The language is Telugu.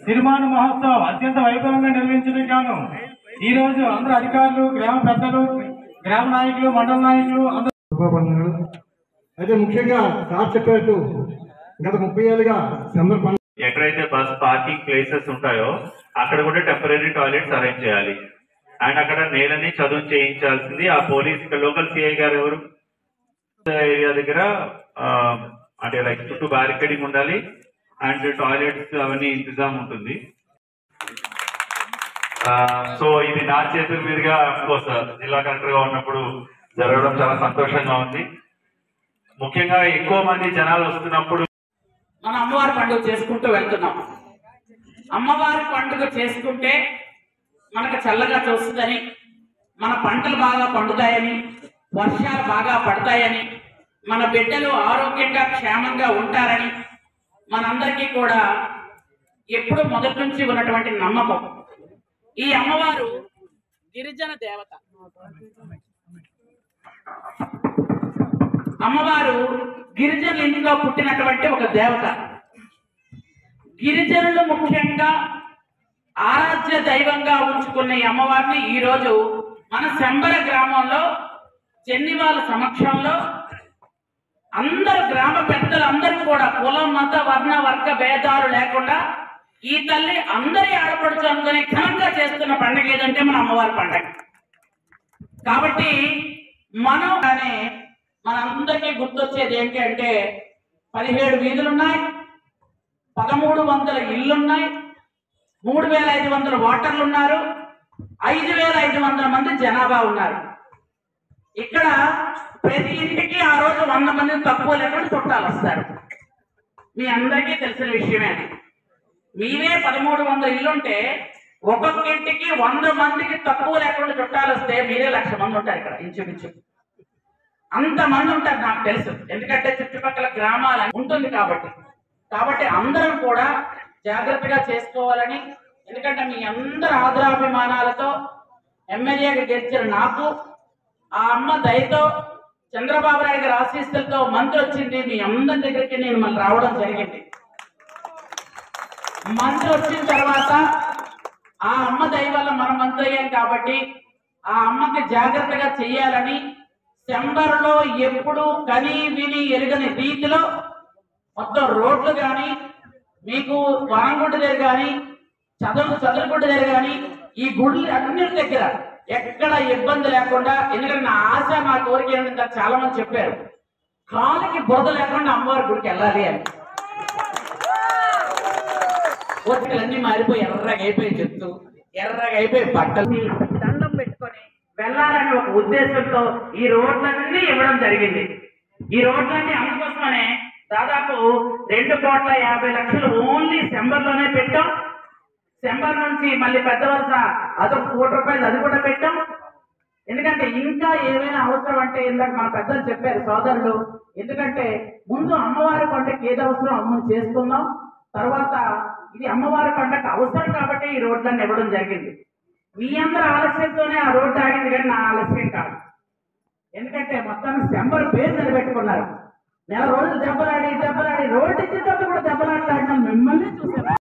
నిర్మాణ మహోత్సవం అత్యంత వైభవంగా నిర్వహించడం గాను ఈ రోజు అందరూ అధికారులు, గ్రామ పెద్దలు, గ్రామ నాయకులు, మండల నాయకులు అందరూ అయితే ముఖ్యంగా సార్ చెప్పేట్టు గత 30 ఏళ్ళుగా ఎక్కడైతే బస్ పార్కింగ్ ప్లేసెస్ ఉంటాయో అక్కడ కూడా టెంపరీ టాయిలెట్స్ అరేంజ్ చేయాలి. అండ్ అక్కడ నేలని చదువు చేయించాల్సింది ఆ పోలీస్ లోకల్ సిఐ గారు ఎవరు ఏరియా దగ్గర అంటే లైక్ చుట్టూ బ్యారికేడింగ్ ఉండాలి అండ్ టాయిలెట్స్ అవన్నీ ఇంతజాం ఉంటుంది. సో ఇది నా చేతుల మీదుగా అఫ్కోర్స్ జిల్లా కలెక్టర్ గా ఉన్నప్పుడు జరగడం చాలా సంతోషంగా ఉంది. ముఖ్యంగా ఎక్కువ మంది జనాలు వస్తున్నప్పుడు మన అమ్మవారి పండుగ చేసుకుంటూ వెళ్తున్నాం. అమ్మవారి పండుగ చేసుకుంటే మనకు చల్లగా చూస్తుందని, మన పంటలు బాగా పండుతాయని, వర్షాలు బాగా పడతాయని, మన బిడ్డలు ఆరోగ్యంగా క్షేమంగా ఉంటారని మనందరికీ కూడా ఎప్పుడు మొదటి నుంచి ఉన్నటువంటి నమ్మకం. ఈ అమ్మవారు గిరిజన దేవత. అమ్మవారు గిరిజనుల ఇంట్లో పుట్టినటువంటి ఒక దేవత. గిరిజనులు ముఖ్యంగా ఆరాధ్య దైవంగా ఉంచుకున్న ఈ అమ్మవారిని ఈరోజు మన శంబర గ్రామంలో చెన్నివాళ్ళ సమక్షంలో అందరు గ్రామ పెద్దలందరూ కూడా కులం, మత, వర్ణ, వర్గ భేదాలు లేకుండా ఈ తల్లి అందరి ఆడపడుచు అనుకుని ఘనంగా చేస్తున్న పండుగ ఏదంటే మన అమ్మవారి పండుగ. కాబట్టి మనందరికీ గుర్తొచ్చేది ఏంటి అంటే 17 వీధులున్నాయి, 1300 ఇళ్లున్నాయి, 3500 ఓటర్లు ఉన్నారు, 5500 మంది జనాభా ఉన్నారు. ఇక్కడ ప్రతి ఇంటికి ఆ రోజు 100 మంది తక్కువ లేకుండా చుట్టాలు వస్తారు. మీ అందరికీ తెలిసిన విషయమే. మీవే 1300 ఇల్లుంటే ఒక్కొక్క ఇంటికి 100 మందికి తక్కువ లేకుండా చుట్టాలు వస్తే మీరే 1,00,000 మంది ఉంటారు ఇక్కడ ఇంచుమించు. అంతమంది ఉంటారు నాకు తెలుసు, ఎందుకంటే చుట్టుపక్కల గ్రామాల ఉంటుంది కాబట్టి అందరం కూడా జాగ్రత్తగా చేసుకోవాలని, ఎందుకంటే మీ అందరి ఆదరాభిమానాలతో ఎమ్మెల్యేగా గెలిచిన నాకు ఆ అమ్మ దయతో చంద్రబాబు నాయుడు గారి ఆశీస్సులతో మంత్రి వచ్చింది. మీ అందరి దగ్గరికి నేను మళ్ళీ రావడం జరిగింది. మంత్రి వచ్చిన తర్వాత ఆ అమ్మ దయ వల్ల మనం మంత్రి అయ్యాం కాబట్టి ఆ అమ్మకి జాగ్రత్తగా చెయ్యాలని శంబర్లో ఎప్పుడు కని విని ఎరుగని రీతిలో మొత్తం రోడ్లు కానీ, మీకు వరంగుడ్డ దగ్గర కానీ, చదువుగుడ్డ దగ్గర కానీ, ఈ గుళ్ళు అన్నిటి దగ్గర ఎక్కడ ఇబ్బంది లేకుండా, ఎందుకంటే నా ఆశ, నా కోరిక ఏంటంటే చాలా మంది చెప్పారు కాలికి బురద లేకుండా అమ్మవారి గుడికి వెళ్ళాలి అని. కోరికలన్నీ మారిపోయి ఎర్రగా అయిపోయి చెప్తూ ఎర్రగా అయిపోయి బట్టలు దండం పెట్టుకొని వెళ్ళాలని ఒక ఉద్దేశంతో ఈ రోడ్లన్నీ ఇవ్వడం జరిగింది. ఈ రోడ్లన్నీ అందుకోసమనే దాదాపు 2,50,00,000 ఓన్లీ శంబర్లోనే పెట్టాం. శంబర్ నుంచి మళ్ళీ పెద్ద వరుస అదొక ₹1,00,00,000 అది కూడా పెట్టాం. ఎందుకంటే ఇంకా ఏమైనా అవసరం అంటే ఇందాక మన పెద్దలు చెప్పారు సోదరులు, ఎందుకంటే ముందు అమ్మవారి పండుగకి ఏది అవసరం అమ్మని చేసుకుందాం, తర్వాత ఇది అమ్మవారి పండుగ అవసరం కాబట్టి ఈ రోడ్లన్నీ ఇవ్వడం జరిగింది. మీ అందరి ఆలస్యంతోనే ఆ రోడ్డు ఆగింది, కానీ నా ఆలస్యం కాదు. ఎందుకంటే మొత్తం శంబర్ పేరు నిలబెట్టుకున్నారు. నెల రోజులు దెబ్బలాడి రోడ్డు ఇచ్చేటప్పుడు కూడా దెబ్బలాడిన మిమ్మల్ని చూసాను.